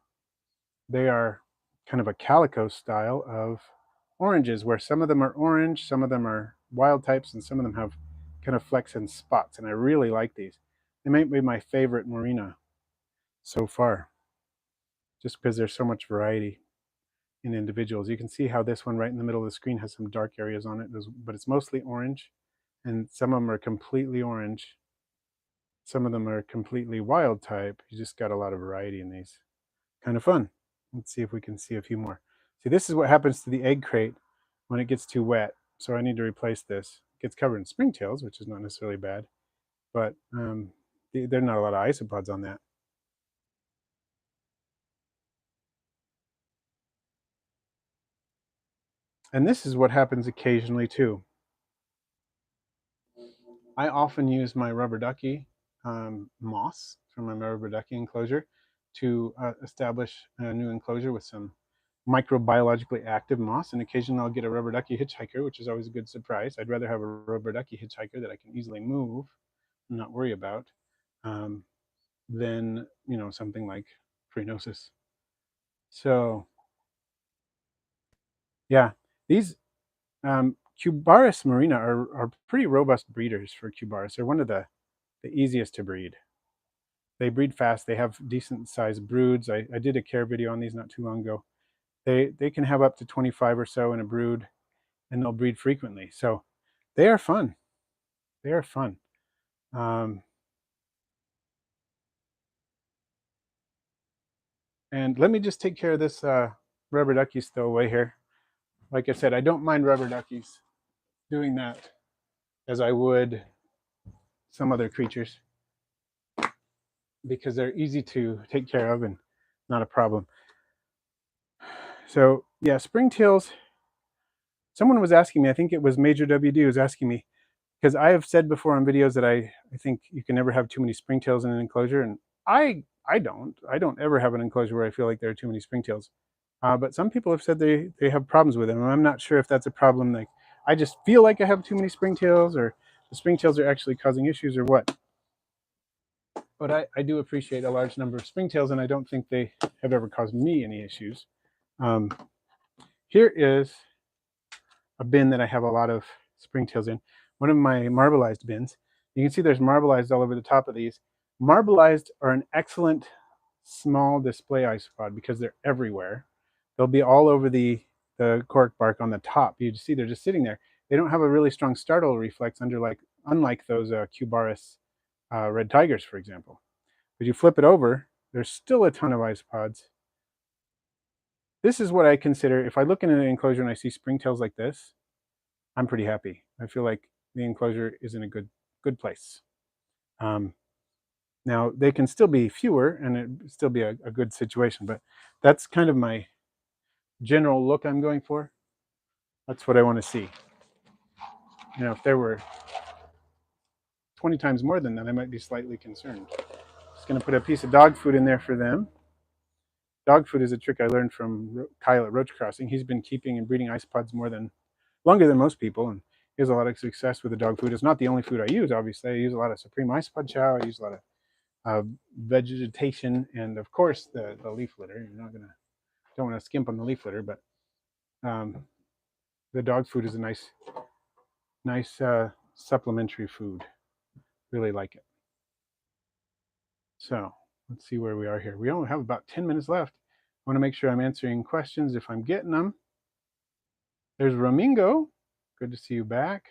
They are kind of a calico style of oranges, where some of them are orange, some of them are wild types, and some of them have kind of flecks and spots. And I really like these. They might be my favorite Marina so far, just because there's so much variety in individuals. You can see how this one right in the middle of the screen has some dark areas on it, but it's mostly orange, and some of them are completely orange. Some of them are completely wild type. You just got a lot of variety in these. Kind of fun. Let's see if we can see a few more. See, this is what happens to the egg crate when it gets too wet. So I need to replace this. It gets covered in springtails, which is not necessarily bad, but there are not a lot of isopods on that. And this is what happens occasionally too. I often use my rubber ducky moss from my rubber ducky enclosure to establish a new enclosure with some microbiologically active moss, and occasionally I'll get a rubber ducky hitchhiker, which is always a good surprise. I'd rather have a rubber ducky hitchhiker that I can easily move and not worry about than something like Phrenosis. So yeah, these Cubaris Marina are pretty robust breeders for Cubaris. They're one of the easiest to breed. They breed fast. They have decent sized broods. I did a care video on these not too long ago. They can have up to 25 or so in a brood, and they'll breed frequently. So they are fun. They are fun. And let me just take care of this rubber ducky stowaway here. Like I said, I don't mind rubber duckies doing that as I would some other creatures, because they're easy to take care of and not a problem. So yeah, springtails. Someone was asking me, I think it was Major WD was asking me, because I have said before on videos that I think you can never have too many springtails in an enclosure, and I don't ever have an enclosure where I feel like there are too many springtails. But some people have said they have problems with them, and I'm not sure if that's a problem. Like, I just feel like I have too many springtails, or the springtails are actually causing issues, or what. But I do appreciate a large number of springtails, and I don't think they have ever caused me any issues. Here is a bin that I have a lot of springtails in. One of my marbleized bins. You can see there's marbleized all over the top of these. Marbleized are an excellent small display isopod because they're everywhere. They'll be all over the cork bark on the top. You see they're just sitting there. They don't have a really strong startle reflex unlike those Cubaris red tigers, for example. But you flip it over, there's still a ton of isopods. This is what I consider, if I look in an enclosure and I see springtails like this, I'm pretty happy. I feel like the enclosure is in a good place. Now they can still be fewer and it still be a good situation, but that's kind of my general look I'm going for. That's what I want to see. If there were 20 times more than that, I might be slightly concerned. Just going to put a piece of dog food in there for them. Dog food is a trick I learned from Kyle at Roach Crossing. He's been keeping and breeding isopods longer than most people, and he has a lot of success with the dog food. It's not the only food I use, obviously. I use a lot of Supreme Isopod chow. I use a lot of vegetation, and of course the leaf litter. Don't want to skimp on the leaf litter, but the dog food is a nice supplementary food. Really like it. So let's see where we are here. We only have about 10 minutes left. I want to make sure I'm answering questions if I'm getting them. There's Ramingo. Good to see you back.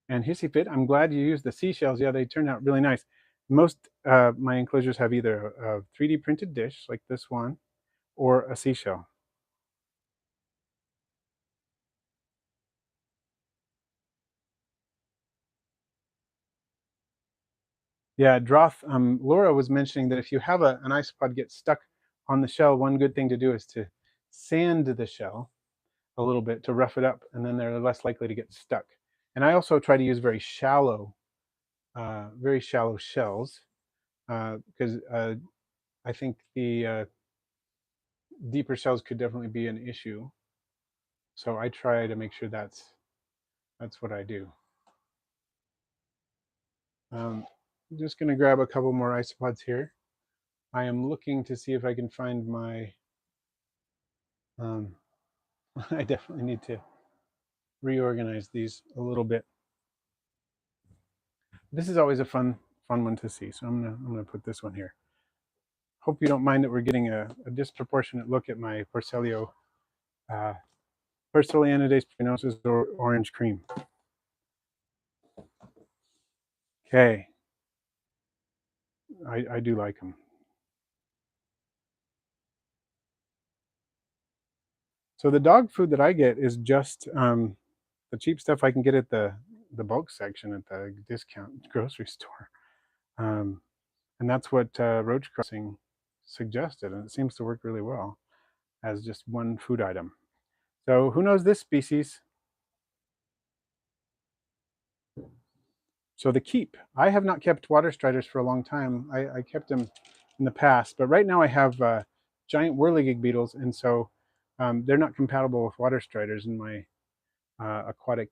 And Hissy Fit, I'm glad you used the seashells. Yeah, they turned out really nice. Most my enclosures have either a 3D printed dish like this one or a seashell. Yeah, Droth, Laura was mentioning that if you have an isopod get stuck on the shell, one good thing to do is to sand the shell a little bit to rough it up, and then they're less likely to get stuck. And I also try to use very shallow shells because I think the deeper shells could definitely be an issue. So I try to make sure that's what I do. I'm just going to grab a couple more isopods here. I am looking to see if I can find my. I definitely need to reorganize these a little bit. This is always a fun one to see. So I'm gonna put this one here. Hope you don't mind that we're getting a disproportionate look at my Porcellio, Porcellianidae spinosus or orange cream. Okay, I do like them. So the dog food that I get is just the cheap stuff I can get at the bulk section at the discount grocery store. And that's what roach crossing suggested, and it seems to work really well as just one food item. So who knows this species? So the keep. I have not kept water striders for a long time. I kept them in the past, but right now I have giant whirligig beetles, and so they're not compatible with water striders in my aquatic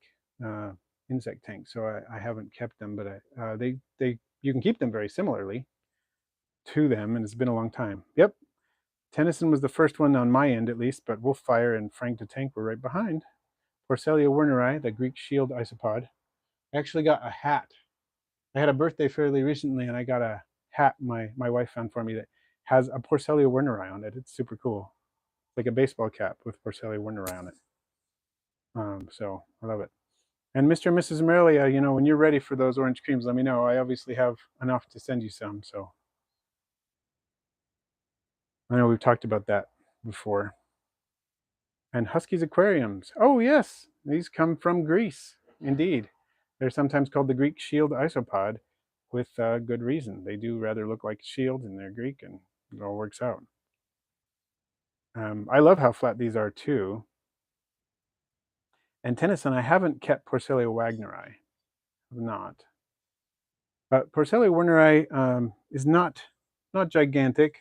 insect tank. So I haven't kept them, but they you can keep them very similarly to them, and it's been a long time. Yep, Tennyson was the first one on my end, at least, but Wolffire and Frank the Tank were right behind. Porcellia werneri, the Greek shield isopod. I actually got a hat. I had a birthday fairly recently, and I got a hat my wife found for me that has a Porcellia werneri on it. It's super cool, like a baseball cap with Porcellia werneri on it. So I love it. And Mr. and Mrs. Marilia, you know, when you're ready for those orange creams, let me know. I obviously have enough to send you some. So I know we've talked about that before. And Husky's aquariums. Oh, yes, these come from Greece, indeed. They're sometimes called the Greek shield isopod with good reason. They do rather look like shields, and they're Greek, and it all works out. I love how flat these are, too. And Tennyson, I haven't kept Porcellia wagneri. I've not. But Porcellia werneri is not gigantic.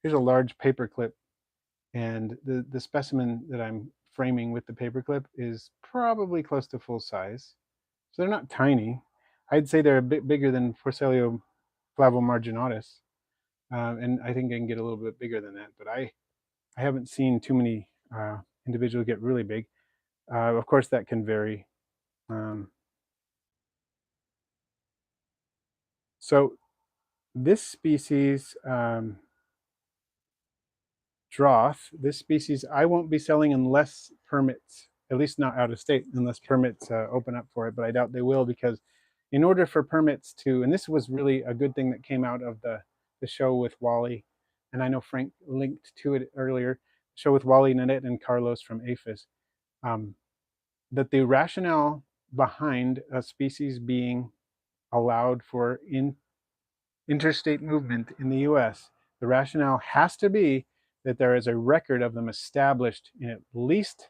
Here's a large paper clip, and the specimen that I'm framing with the paperclip is probably close to full size. So they're not tiny. I'd say they're a bit bigger than Porcellia flavomarginatus, and I think I can get a little bit bigger than that. But I haven't seen too many individuals get really big. Of course, that can vary. So this species, Droth, this species I won't be selling unless permits, at least not out of state, unless permits open up for it, but I doubt they will, because in order for permits to, and this was really a good thing that came out of the show with Wally, and I know Frank linked to it earlier, show with Wally, Nanette, and Carlos from APHIS, that the rationale behind a species being allowed for interstate movement in the US, the rationale has to be that there is a record of them established in at least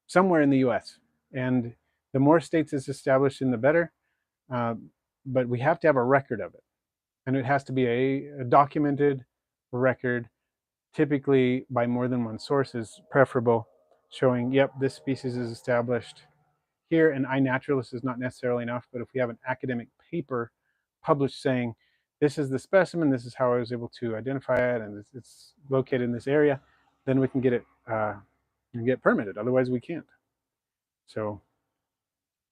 somewhere in the US. And the more states it's established in, the better. But we have to have a record of it. And it has to be a documented record, typically by more than one source is preferable, showing, yep, this species is established here, and iNaturalist is not necessarily enough, but if we have an academic paper published saying, this is the specimen, this is how I was able to identify it, and it's located in this area, then we can get it get permitted. Otherwise, we can't. So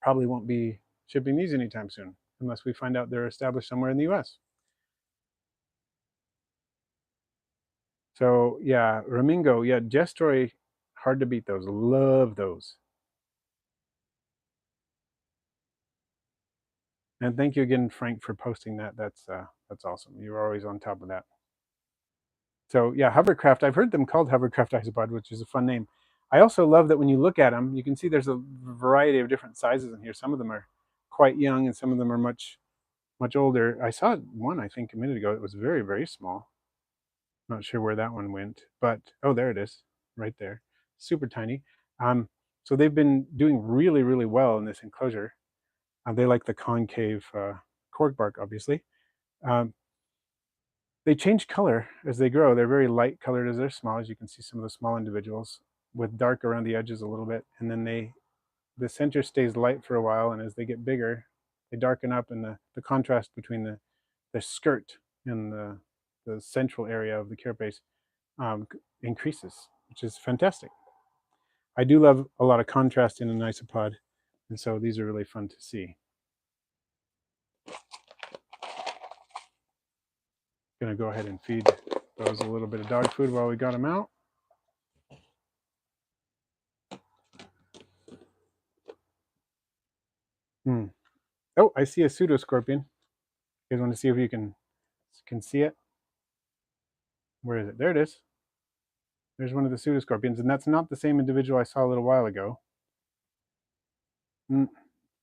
probably won't be shipping these anytime soon, unless we find out they're established somewhere in the US. So yeah, Ramingo, yeah, Gestroy, hard to beat those. Love those. And thank you again, Frank, for posting that. That's awesome. You're always on top of that. So yeah, hovercraft. I've heard them called hovercraft isopod, which is a fun name. I also love that when you look at them, you can see there's a variety of different sizes in here. Some of them are quite young, and some of them are much older. I saw one, I think, a minute ago. It was very small. Not sure where that one went, but oh, there it is, right there, super tiny. So they've been doing really well in this enclosure. They like the concave cork bark, obviously. Um, they change color as they grow. They're very light colored as they're small, as you can see some of the small individuals with dark around the edges a little bit, and then the center stays light for a while, and as they get bigger, they darken up, and the contrast between the skirt and the central area of the carapace increases, which is fantastic. I do love a lot of contrast in an isopod, and so these are really fun to see. Gonna go ahead and feed those a little bit of dog food while we got them out. Oh, I see a pseudoscorpion. You guys want to see if you can see it? Where is it? There it is. There's one of the pseudoscorpions, and that's not the same individual I saw a little while ago.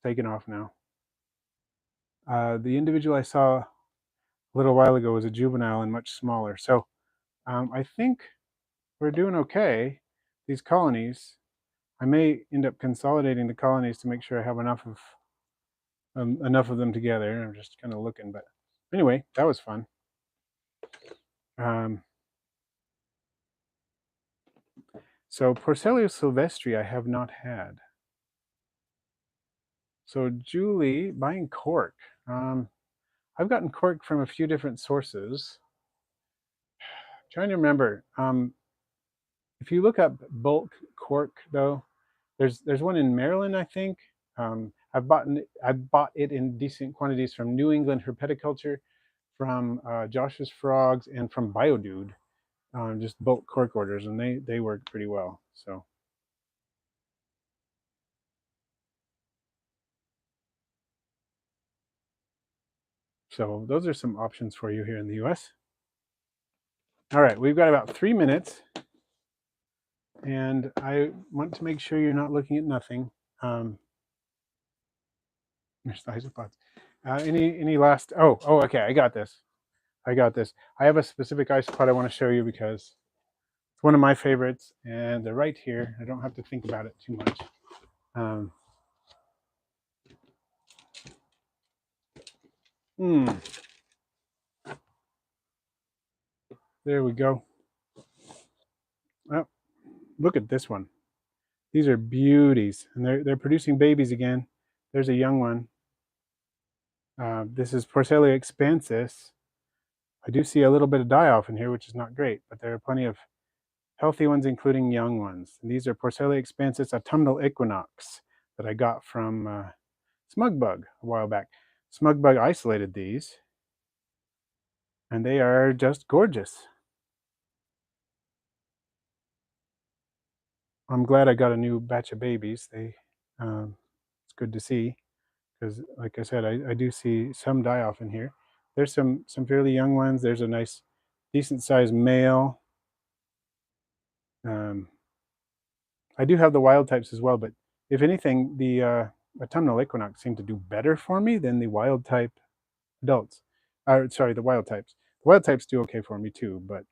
Taken off now. The individual I saw a little while ago was a juvenile and much smaller. So I think we're doing okay. These colonies, I may end up consolidating the colonies to make sure I have enough of them together. I'm just kind of looking, but anyway, that was fun. So Porcellus sylvestri I have not had. So Julie, buying cork. I've gotten cork from a few different sources. Trying to remember. If you look up bulk cork, though, there's one in Maryland, I think. I've bought it in decent quantities from New England Herpeticulture, from Josh's Frogs, and from Biodude. Just bulk cork orders, and they work pretty well. So those are some options for you here in the US. All right, we've got about 3 minutes, and I want to make sure you're not looking at nothing. There's the isopods. Any last? Oh, okay. I got this. I have a specific isopod I want to show you because it's one of my favorites, and they're right here. I don't have to think about it too much. There we go. Oh, look at this one. These are beauties, and they're producing babies again. There's a young one. This is Porcellia expansus. I do see a little bit of die-off in here, which is not great, but there are plenty of healthy ones, including young ones. And these are Porcellia expansus autumnal equinox that I got from Smugbug a while back. Smugbug isolated these, and they are just gorgeous. I'm glad I got a new batch of babies. It's good to see because, like I said, I do see some die off in here. There's some fairly young ones. There's a nice, decent sized male. I do have the wild types as well, but if anything, the autumnal equinox seem to do better for me than the wild type adults. Sorry, the wild types. The wild types do okay for me too, but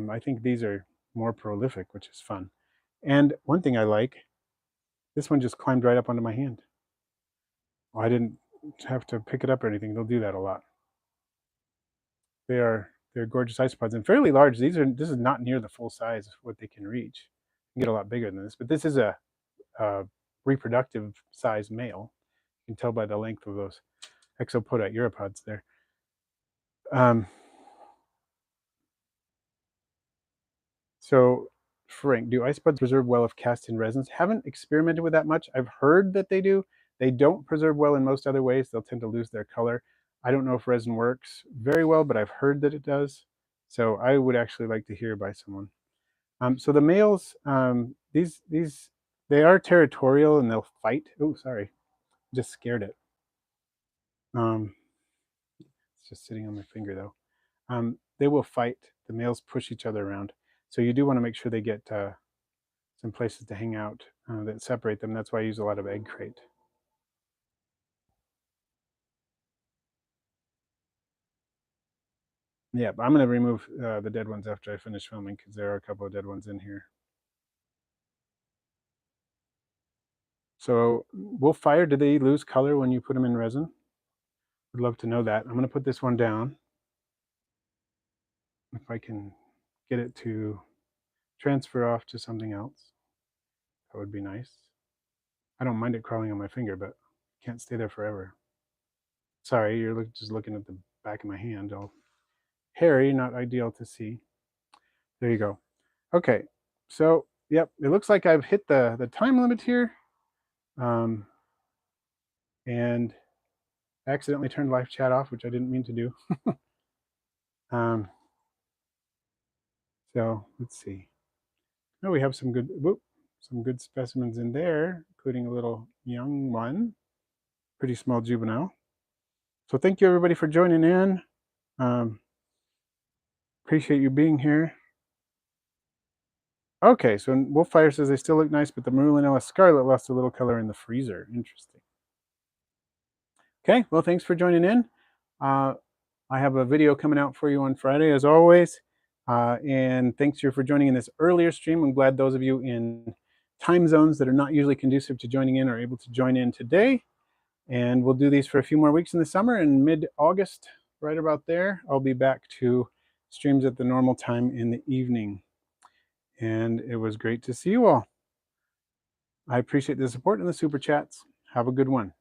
I think these are more prolific, which is fun. And one thing I like, this one just climbed right up onto my hand. Well, I didn't have to pick it up or anything. They'll do that a lot. They're gorgeous isopods and fairly large. This is not near the full size of what they can reach. You can get a lot bigger than this, but this is a reproductive size male. You can tell by the length of those exopodite uropods there. So, Frank, do isopods preserve well if cast in resins? Haven't experimented with that much. I've heard that they do. They don't preserve well in most other ways. They'll tend to lose their color. I don't know if resin works very well, but I've heard that it does. So I would actually like to hear by someone. So the males, they are territorial and they'll fight. Oh, sorry, just scared it. It's just sitting on my finger though. They will fight. The males push each other around. So you do want to make sure they get some places to hang out that separate them. That's why I use a lot of egg crate. Yeah, but I'm going to remove the dead ones after I finish filming because there are a couple of dead ones in here. So wolf fire, do they lose color when you put them in resin? I'd love to know that. I'm going to put this one down. If I can get it to transfer off to something else, that would be nice. I don't mind it crawling on my finger, but it can't stay there forever. Sorry, you're just looking at the back of my hand. All hairy, not ideal to see. There you go. Okay, so yep, it looks like I've hit the time limit here, and accidentally turned live chat off, which I didn't mean to do. So let's see. Oh, we have some good specimens in there, including a little young one, pretty small juvenile. So thank you everybody for joining in. Appreciate you being here. Okay, so Wolffire says they still look nice, but the Marulinella Scarlet lost a little color in the freezer. Interesting. Okay, well, thanks for joining in. I have a video coming out for you on Friday, as always. And thanks for joining in this earlier stream. I'm glad those of you in time zones that are not usually conducive to joining in are able to join in today. And we'll do these for a few more weeks in the summer, and mid-August, right about there, I'll be back to streams at the normal time in the evening. And it was great to see you all. I appreciate the support and the super chats. Have a good one.